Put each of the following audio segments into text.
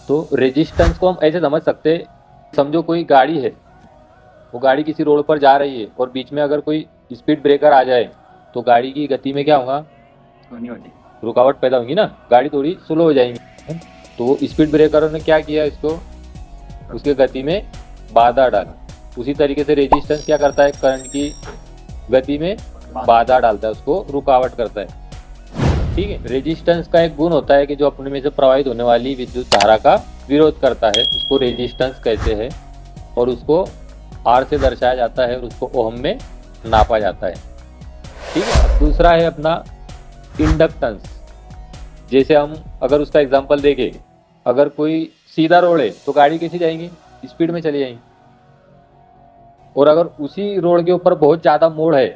तो रेजिस्टेंस को हम ऐसे समझ सकते हैं, समझो कोई गाड़ी है, वो गाड़ी किसी रोड पर जा रही है और बीच में अगर कोई स्पीड ब्रेकर आ जाए तो गाड़ी की गति में क्या होगा, रुकावट पैदा होगी ना, गाड़ी थोड़ी स्लो हो जाएगी। तो वो स्पीड ब्रेकरों ने क्या किया, इसको उसके गति में बाधा डाला। उसी तरीके से रेजिस्टेंस क्या करता है, करंट की गति में बाधा डालता है, उसको रुकावट करता है। ठीक है, रेजिस्टेंस का एक गुण होता है कि जो अपने में से प्रवाहित होने वाली विद्युत धारा का विरोध करता है, उसको रेजिस्टेंस कहते हैं। और उसको आर से दर्शाया जाता है और उसको ओम में नापा जाता है। ठीक है, दूसरा है अपना इंडक्टेंस। जैसे हम अगर उसका एग्जांपल देखें, अगर कोई सीधा रोड है तो गाड़ी कैसी जाएंगी, स्पीड में चली जाएंगी। और अगर उसी रोड के ऊपर बहुत ज़्यादा मोड़ है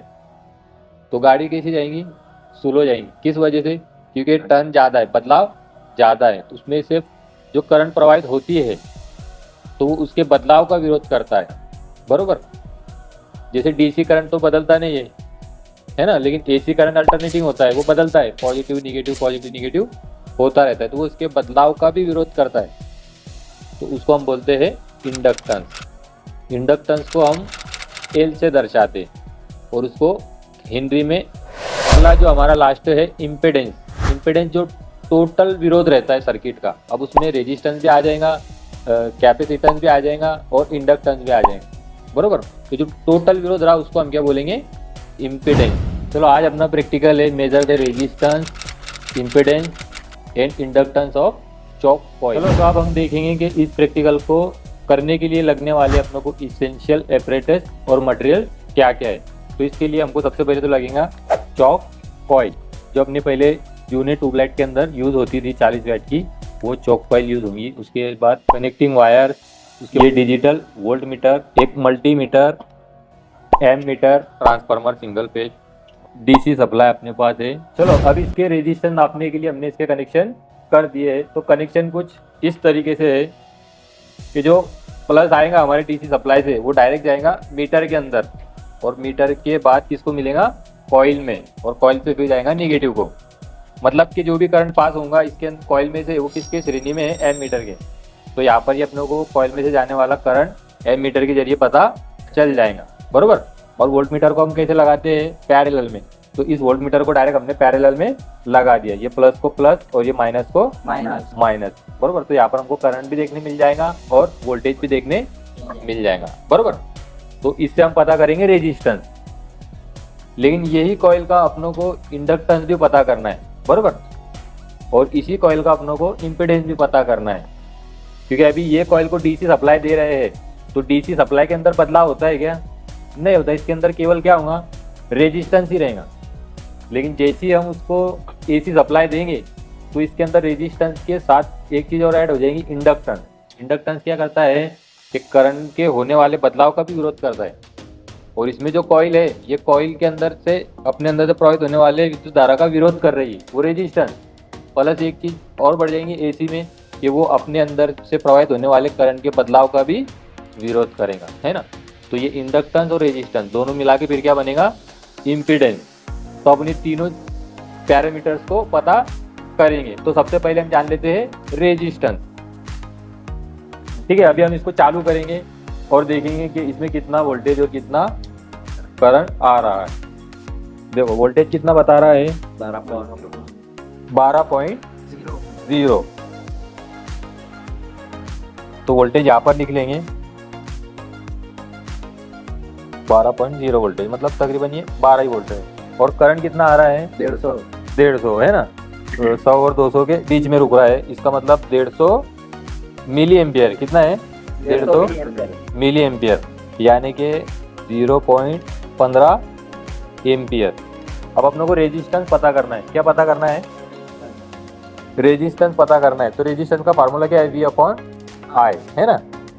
तो गाड़ी कैसी जाएंगी, स्लो जाएंगी। किस वजह से, क्योंकि टर्न ज़्यादा है, बदलाव ज़्यादा है, तो उसमें से जो करंट प्रवाहित होती है तो वो उसके बदलाव का विरोध करता है। बरोबर, जैसे डीसी करंट तो बदलता नहीं है ना, लेकिन एसी करंट अल्टरनेटिंग होता है, वो बदलता है, पॉजिटिव निगेटिव होता रहता है, तो वो उसके बदलाव का भी विरोध करता है। तो उसको हम बोलते हैं इंडक्टेंस। इंडक्टेंस को हम एल से दर्शाते हैं और उसको हेनरी में। अगला जो हमारा लास्ट है इम्पेडेंस। इम्पेडेंस जो टोटल विरोध रहता है सर्किट का। अब उसमें रेजिस्टेंस भी आ जाएगा, कैपेसिटेंस भी आ जाएगा और इंडक्टेंस भी आ जाएगा। बरोबर, तो जो टोटल विरोध रहा उसको हम क्या बोलेंगे, इम्पेडेंस। चलो आज अपना प्रैक्टिकल है measure the resistance, impedance and inductance of chalk coil. चलो तो अब हम देखेंगे कि इस प्रैक्टिकल को करने के लिए लगने वाले अपनों को इसेंशियल एपरेटस और मटेरियल क्या क्या है। तो इसके लिए हमको सबसे पहले तो लगेगा चॉक कॉइल, जो अपने पहले यूनिट ट्यूबलाइट के अंदर यूज़ होती थी 40 वाट की, वो चॉक कॉइल यूज़ होंगी। उसके बाद कनेक्टिंग वायर, उसके लिए डिजिटल वोल्ट मीटर, एक multimeter, ammeter, transformer single phase, DC supply अपने पास है। चलो अब इसके रेजिस्टेंस नापने के लिए हमने इसके कनेक्शन कर दिए है। तो कनेक्शन कुछ इस तरीके से है कि जो प्लस आएगा हमारे डीसी सप्लाई से वो डायरेक्ट जाएगा मीटर के अंदर, और मीटर के बाद किसको मिलेगा, कॉइल में, और कॉइल से फिर जाएगा निगेटिव को। मतलब कि जो भी करंट पास होगा इसके कॉइल में से वो किसके श्रेणी में है, एम मीटर के। तो यहाँ पर ही अपनों को कॉइल में से जाने वाला करंट एम मीटर के जरिए पता चल जाएगा। बरोबर, और वोल्ट मीटर को हम कैसे लगाते हैं, पैरेलल में। तो इस वोल्ट मीटर को डायरेक्ट हमने पैरेलल में लगा दिया, ये प्लस को प्लस और ये माइनस को माइनस। बरोबर, तो यहाँ पर हमको करंट भी देखने मिल जाएगा और वोल्टेज भी देखने मिल जाएगा। बरोबर, तो इससे हम पता करेंगे रेजिस्टेंस। लेकिन यही कॉइल का अपनों को इंडक्टेंस भी पता करना है। बरोबर, और इसी कॉइल का अपनों को इम्पीडेंस भी पता करना है, क्योंकि अभी ये कॉइल को डीसी सप्लाई दे रहे हैं, तो डीसी सप्लाई के अंदर बदलाव होता है क्या, नहीं होता। इसके अंदर केवल क्या होगा, रेजिस्टेंस ही रहेगा। लेकिन जैसे ही हम उसको एसी सप्लाई देंगे तो इसके अंदर रेजिस्टेंस के साथ एक चीज़ और ऐड हो जाएगी, इंडक्टेंस। इंडक्टेंस क्या करता है कि करंट के होने वाले बदलाव का भी विरोध करता है। और इसमें जो कॉइल है, ये कॉइल के अंदर से अपने अंदर से प्रवाहित होने वाले विद्युत धारा का विरोध कर रही है, वो रेजिस्टेंस। प्लस एक चीज़ और बढ़ जाएंगी एसी में, कि वो अपने अंदर से प्रवाहित होने वाले करंट के बदलाव का भी विरोध करेगा, है ना। तो ये इंडक्टेंस और रेजिस्टेंस दोनों मिला के फिर क्या बनेगा, इम्पीडेंस। तो अपनी तीनों पैरामीटर्स को पता करेंगे। तो सबसे पहले हम जान लेते हैं रेजिस्टेंस। ठीक है, अभी हम इसको चालू करेंगे और देखेंगे कि इसमें कितना वोल्टेज और कितना करंट आ रहा है। देखो वोल्टेज कितना बता रहा है, 12.0। तो वोल्टेज यहाँ पर लिख लेंगे 12.0 वोल्टेज, मतलब तकरीबन ये 12 ही वोल्ट है। और करंट कितना आ रहा है, 150 है ना, 100 और 200 के बीच में रुक रहा है। इसका मतलब 150 मिली एम्पियर। कितना है, 150 मिली एम्पियर, यानी कि 0.15 एम्पियर। अब अपनों को रेजिस्टेंस पता करना है। क्या पता करना है, रेजिस्टेंस पता करना है। तो रेजिस्टेंस का फार्मूला क्या है, V अपॉन I, है ना।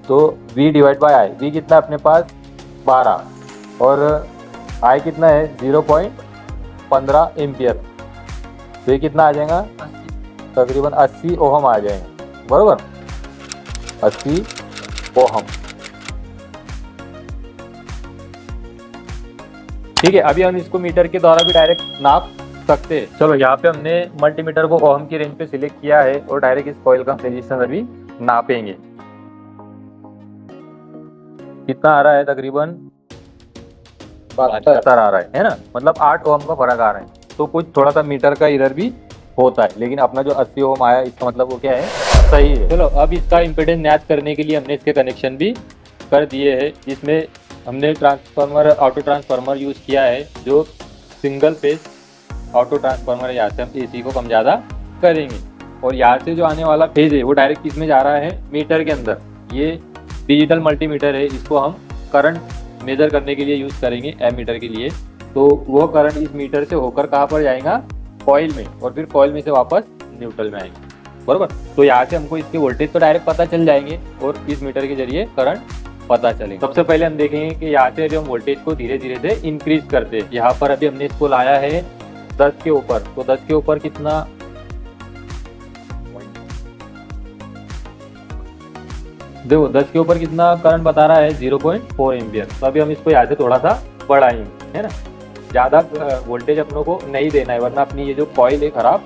तो V divide by I, V कितना है अपने पास 12 और I कितना है 0.15 एम्पियर। तो ये कितना आ जाएगा, तकरीबन 80 ओहम आ जाएंगे। बरोबर, 80 ओहम। ठीक है, अभी हम इसको मीटर के द्वारा भी डायरेक्ट नाप सकते हैं। चलो यहाँ पे हमने मल्टीमीटर को ओहम की रेंज पे सिलेक्ट किया है और डायरेक्ट इस कॉइल का रेजिस्टेंस अभी नापेंगे। कितना आ रहा है? तकरीबन 72 आ रहा है ना, मतलब 8 ओम का फर्क आ रहा है। तो कुछ थोड़ा सा मीटर का इधर भी होता है, लेकिन अपना जो 80 ओम आया इसका मतलब वो क्या है, सही है। चलो अब इसका इम्पीडेंस ज्ञात करने के लिए हमने इसके कनेक्शन भी कर दिए हैं, जिसमें हमने ट्रांसफार्मर, ऑटो ट्रांसफार्मर यूज़ किया है, जो सिंगल फेज ऑटो ट्रांसफार्मर है। यहाँ से हम एसी को कम ज़्यादा करेंगे, और यहाँ से जो आने वाला फेज है वो डायरेक्ट किस में जा रहा है? मीटर के अंदर। ये डिजिटल मल्टीमीटर है, इसको हम करंट मेजर करने के लिए यूज़ करेंगे, एमीटर के लिए। तो वो करंट इस मीटर से होकर कहाँ पर जाएगा? कॉइल में, और फिर कॉइल में से वापस न्यूट्रल में आएंगे, बराबर। तो यहाँ से हमको इसके वोल्टेज तो डायरेक्ट पता चल जाएंगे, और इस मीटर के जरिए करंट पता चलेगा। सबसे पहले हम देखेंगे कि यहाँ से जो हम वोल्टेज को धीरे धीरे से इंक्रीज करते हैं। यहाँ पर अभी हमने इसको लाया है 10 के ऊपर, तो 10 के ऊपर कितना? देखो 10 के ऊपर कितना करंट बता रहा है? 0.4 एम्पियर। तो अभी हम इसको यहाँ से थोड़ा सा बढ़ाएंगे, है ना। ज़्यादा वोल्टेज अपनों को नहीं देना है, वरना अपनी ये जो कॉइल है खराब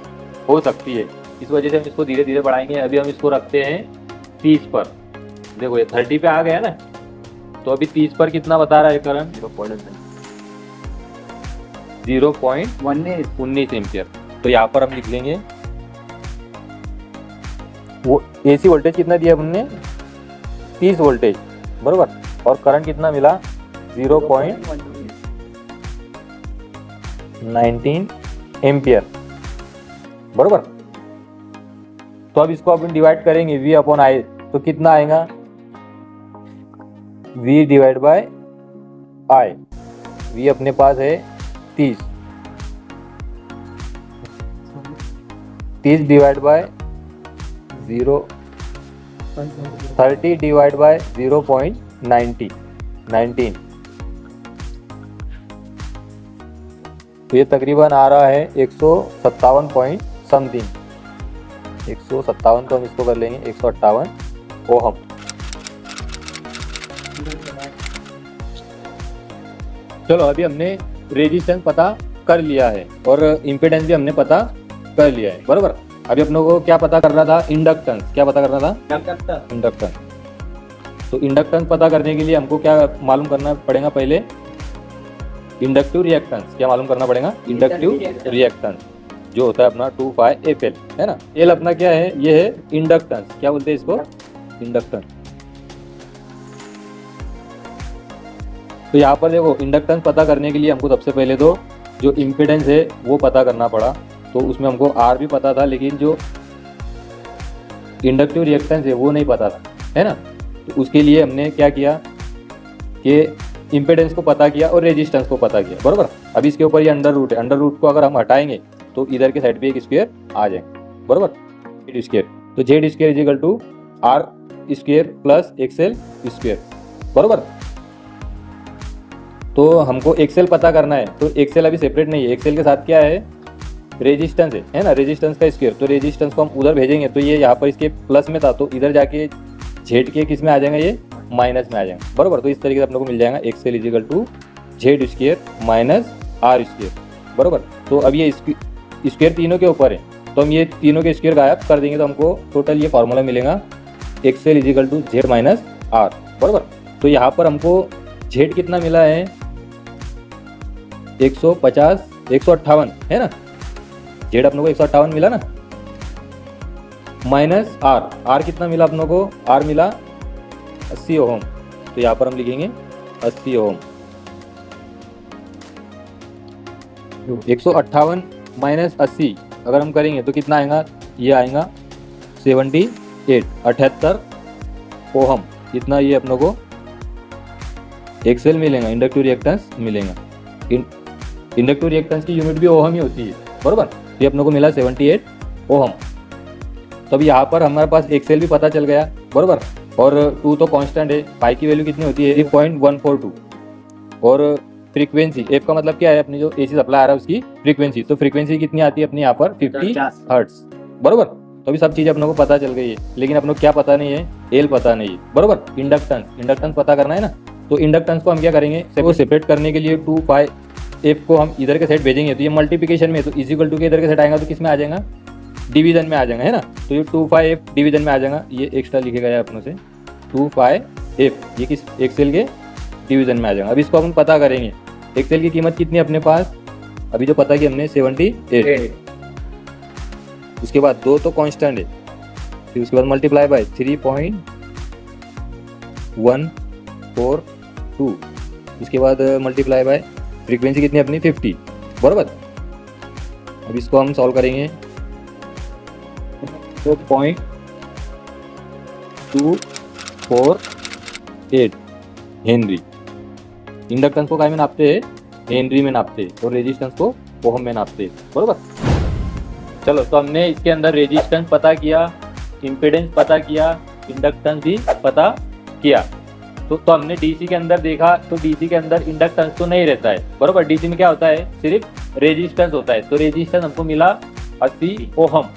हो सकती है। इस वजह से हम इसको धीरे धीरे बढ़ाएंगे। अभी हम इसको रखते हैं 30 पर। देखो ये 30 पे आ गया ना, तो अभी 30 पर कितना बता रहा है करंट? 0.19 एम्पियर। तो यहाँ पर हम लिख लेंगे, वो एसी वोल्टेज कितना दिया हमने? 30 वोल्टेज, बरोबर। और करंट कितना मिला? 0.19 एम्पियर, बरोबर। तो अब इसको अपन डिवाइड करेंगे V अपॉन I, तो कितना आएगा? V divide by I। V अपने पास है 30 डिवाइड बाय 30 डिवाइड बाय 0.19, तो ये तकरीबन आ रहा है 157 पॉइंट समथिंग। 157 तो हम इसको कर लेंगे 158 ओहम। चलो अभी हमने रेजिस्टेंस पता कर लिया है, और इम्पीडेंस भी हमने पता कर लिया है, बराबर। अभी अपनों को क्या पता करना था? इंडक्टेंस। क्या पता करना था? इंडक्टेंस। तो इंडक्टेंस पता करने के लिए हमको क्या मालूम करना पड़ेगा? पहले इंडक्टिव रिएक्टेंस। क्या मालूम करना पड़ेगा? इंडक्टिव रिएक्टेंस, जो होता है अपना 2πfL, है ना। एल अपना क्या है? ये है इंडक्टेंस। क्या बोलते हैं इसको? इंडक्टेंस। तो यहाँ पर देखो, इंडक्टेंस पता करने के लिए हमको सबसे पहले तो जो इम्पीडेंस है वो पता करना पड़ा। तो उसमें हमको आर भी पता था, लेकिन जो इंडक्टिव रिएक्टेंस है वो नहीं पता था, है ना। तो उसके लिए हमने क्या किया कि इम्पीडेंस को पता किया और रेजिस्टेंस को पता किया, बराबर। अभी इसके ऊपर ये अंडर रूट है, अंडर रूट को अगर हम हटाएंगे तो इधर के साइड पे एक स्क्वायर आ जाएंगे, बराबर, जेड स्क्वायर। तो Z square is equal to R square plus XL square, बराबर। तो हमको एक्सएल पता करना है, तो एक्सएल अभी सेपरेट नहीं है, एक्सएल के साथ क्या है? रेजिस्टेंस है ना, रेजिस्टेंस का स्क्वायर। तो रेजिस्टेंस को हम उधर भेजेंगे, तो ये यहाँ पर इसके प्लस में था, तो इधर जाके जेड के किस में आ जाएगा? ये माइनस में आ जाएगा, बराबर। तो इस तरीके से अपने को मिल जाएगा XL is equal to Z square minus R square, बराबर। तो अब ये स्क्वायर तीनों के ऊपर है, तो हम ये तीनों के स्क्वायर गायब कर देंगे, तो हमको टोटल ये फॉर्मूला मिलेगा XL is equal to Z minus R, बराबर। तो यहाँ पर हमको जेड कितना मिला है? 158 है ना, जेड अपनों को 158 मिला ना, माइनस आर कितना मिला अपनों को? आर मिला 80 ओम। तो यहाँ पर हम लिखेंगे 80 ओम। 158 माइनस 80 अगर हम करेंगे तो कितना आएगा? ये आएगा 78 ओहम। कितना ये अपनों को एक्सएल मिलेगा, इंडक्टिव रिएक्टेंस मिलेगा। इंडक्टिव रिएक्टेंस की यूनिट भी ओहम ही होती है, बराबर। ये अपनों को मिला 78 ओहम। तो अब यहाँ पर हमारे पास एक्सएल भी पता चल गया, बराबर। और 2 तो कांस्टेंट है, पाई की वैल्यू कितनी होती है? 3.142। और फ्रीक्वेंसी, एफ का मतलब क्या है? अपनी जो एसी सप्लाई आ रहा है उसकी फ्रीक्वेंसी। तो फ्रीक्वेंसी कितनी आती है अपने यहाँ पर? 50 हर्ट्ज, बराबर। तो अभी सब चीज़ अपनों को पता चल गई है, लेकिन अपनों को क्या पता नहीं है? एल पता नहीं है, बराबर। इंडक्टेंस पता करना है ना, तो इंडक्टेंस को हम क्या करेंगे? वो सेपरेट करने के लिए 2πf को हम इधर के साइड भेजेंगे, तो ये मल्टीप्लिकेशन में, तो इज इक्वल टू के इधर के साइड आएगा, तो किस में आ जाएगा? डिवीजन में आ जाएगा, है ना। तो ये 2πf डिवीजन में आ जाएगा, ये एक्स्ट्रा लिखे गया है अपनों से 2πf, ये किस एक्सेल के डिवीजन में आ जाएगा। अब इसको अपन पता करेंगे, एक्सेल की कीमत कितनी अपने पास, अभी जो पता कि हमने 78। उसके बाद 2 तो कांस्टेंट है, फिर उसके बाद मल्टीप्लाई बाय 3.142, उसके बाद मल्टीप्लाई बाय फ्रीक्वेंसी कितनी अपनी 50, बराबर। अब इसको हम सॉल्व करेंगे तो 0.248 हेनरी। इंडक्टेंस को काय में नापते हैं, हेनरी में नापते हैं, और रेजिस्टेंस को ओहम में नापते हैं, बराबर। चलो, तो हमने इसके अंदर रेजिस्टेंस पता किया, इम्पीडेंस पता किया, इंडक्टेंस भी पता किया। तो हमने डीसी के अंदर देखा, तो डीसी के अंदर इंडक्टेंस तो नहीं रहता है, बराबर। डीसी में क्या होता है, सिर्फ रेजिस्टेंस होता है। तो रेजिस्टेंस हमको मिला 80 ओहम।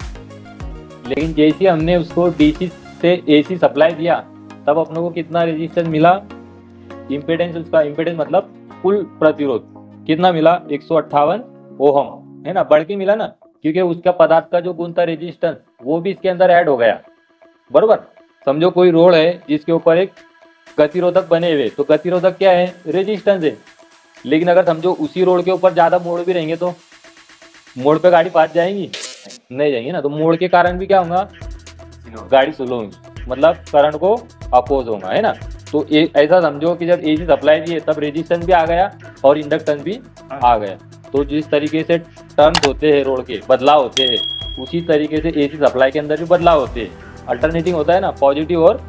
लेकिन जैसे हमने उसको डीसी से एसी सप्लाई दिया, तब अपनों को कितना रेजिस्टेंस मिला, इम्पीडेंस, उसका इम्पीडेंस मतलब कुल प्रतिरोध कितना मिला, 158 ओहम, है ना। बढ़ के मिला ना, क्योंकि उसका पदार्थ का जो गुण था रेजिस्टेंस, वो भी इसके अंदर ऐड हो गया, बराबर। समझो कोई रोड है जिसके ऊपर एक गतिरोधक बने हुए, तो गतिरोधक क्या है, रेजिस्टेंस है। लेकिन अगर समझो उसी रोड के ऊपर ज्यादा मोड़ भी रहेंगे, तो मोड़ पे गाड़ी पास जाएंगी, नहीं जाएंगी ना। तो मोड़ के कारण भी क्या होगा, गाड़ी स्लो होगी, मतलब करंट को अपोज होगा, है ना। तो ऐसा समझो कि जब एसी सप्लाई दी है, तब रेजिस्टेंस भी आ गया और इंडक्टेंस भी आ गया। तो जिस तरीके से टर्न्स होते हैं रोड के, बदलाव होते हैं, उसी तरीके से एसी सप्लाई के अंदर भी बदलाव होते हैं। अल्टरनेटिंग होता है ना, पॉजिटिव और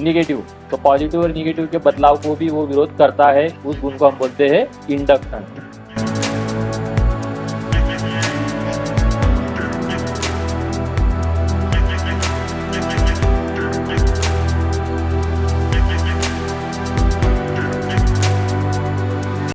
निगेटिव। तो पॉजिटिव और निगेटिव के बदलाव को भी वो विरोध करता है, उस गुण को हम बोलते हैं इंडक्टेंस।